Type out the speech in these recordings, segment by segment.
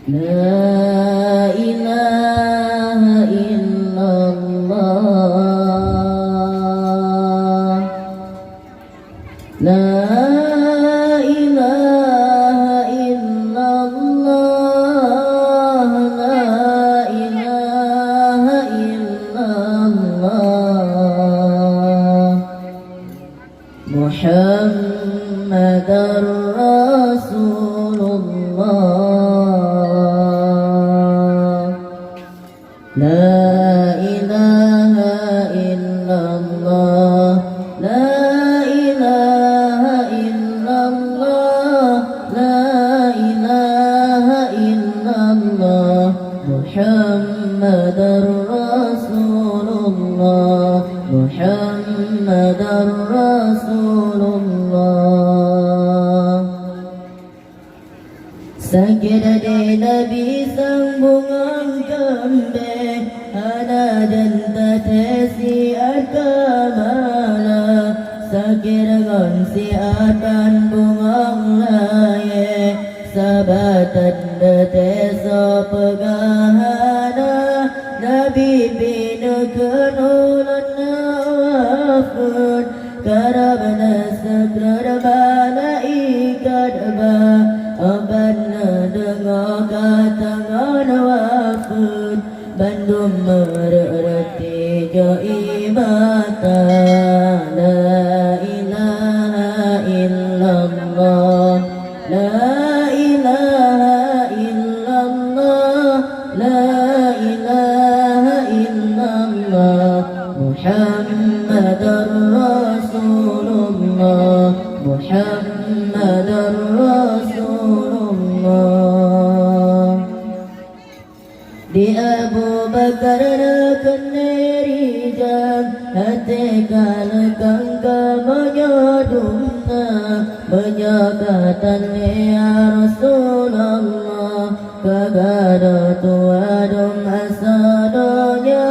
La ilaha illallah. La ilaha illallah. La ilaha illallah. Muhammadar Rasulullah. La ilaha illallah. La ilaha illallah. La ilaha illallah. Muhammadar Rasulullah. Muhammadar Rasulullah. Sekira di Nabi sang bungang kembang, ada janta tesi akamala. Sekira gonsi akan bungang laye, sabatan detesa pegahana. Nabi bina kenulan nafun, karabana sakra malaikat ba. Abana dengar katangan wafud, bandum mererti jai mata. La ilaha illallah. La ilaha illallah. La ilaha illallah. Muhammadar Rasulullah. Muhammadar Rasulullah. Di Abu Bakar keneri-jam, hati kalkan menyodumna, menyakatan ya Rasulullah. Kagada tuadum asadanya,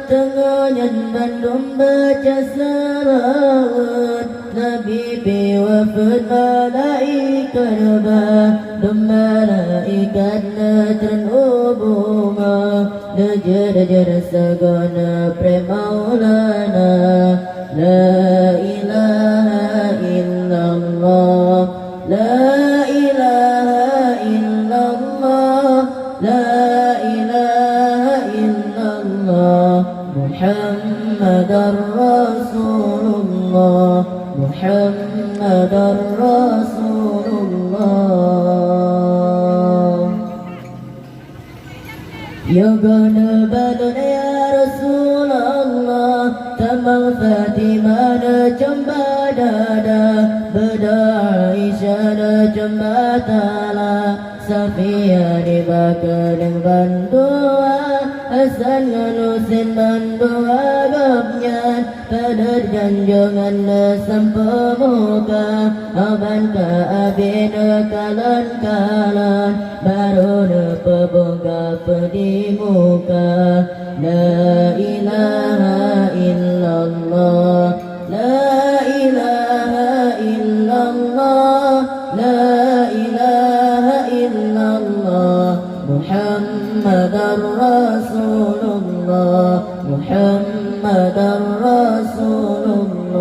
tengahnya bandum baca salawat. Nabi biwafud malaikat ba, malaikat natran ubuma. Najar sagana premaulana. La ilaha illallah. La ilaha illallah. La ilaha illallah. Muhammadar Rasulullah. Muhammadar Rasulullah. Yagana balun ya Rasulullah, tamang Fatimah na jamba dada, beda Aisyah na jamba tala, Safiya di bakaling bandua, Hasan nganusin bandua gapnyan, pada janjangan na sampamuka, aban ka abina kalan-kalan, baru na pabungka pedi muka. La ilaha illallah. La ilaha illallah. La ilaha illallah. Muhammadar Rasulullah. Muhammadar Rasulullah.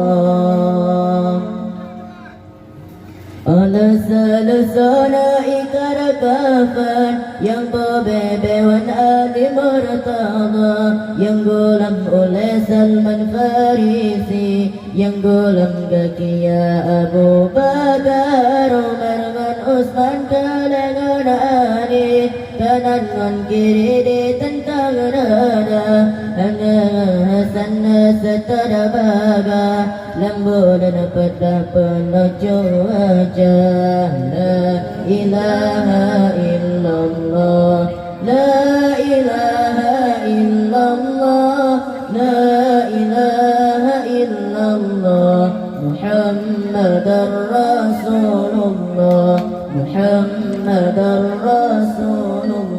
Alasal-sana ikar kafan, yang bebewan Ali Murtada, yang gulam oleh Salman Farisi, yang gulam gakia Abu Bakar, Umar dan Utsman kalangan Ali, kanan dan kiri ditentang nada, Hasan setara baga, lembu dan pedah penuju wajah. La ilaha illallah. La ilaha illallah. La ilaha illallah. Muhammadar Rasulullah. Muhammadar Rasulullah.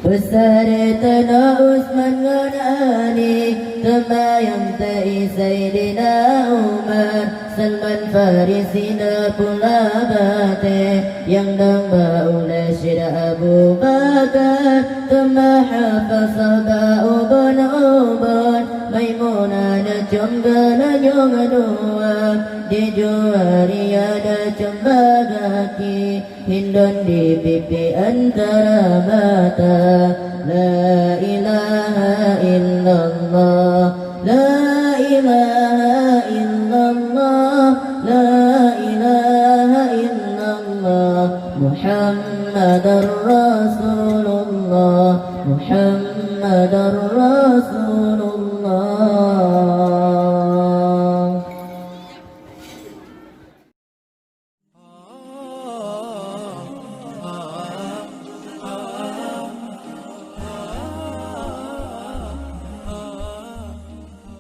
Besar Hartana Usman ngan Ali Temayang ta'i Sayyidina Umar Salman Farisina pula bate Yang damba oleh Syed Abu Bakar Temahafazaba uban uban Maimunah na cumgana nyong dua Di juari ada cembagaki Hindun di pipi antara mata La ilaha illallah La ilaha illallah La ilaha illallah Muhammadar Rasulullah Muhammadar Rasulullah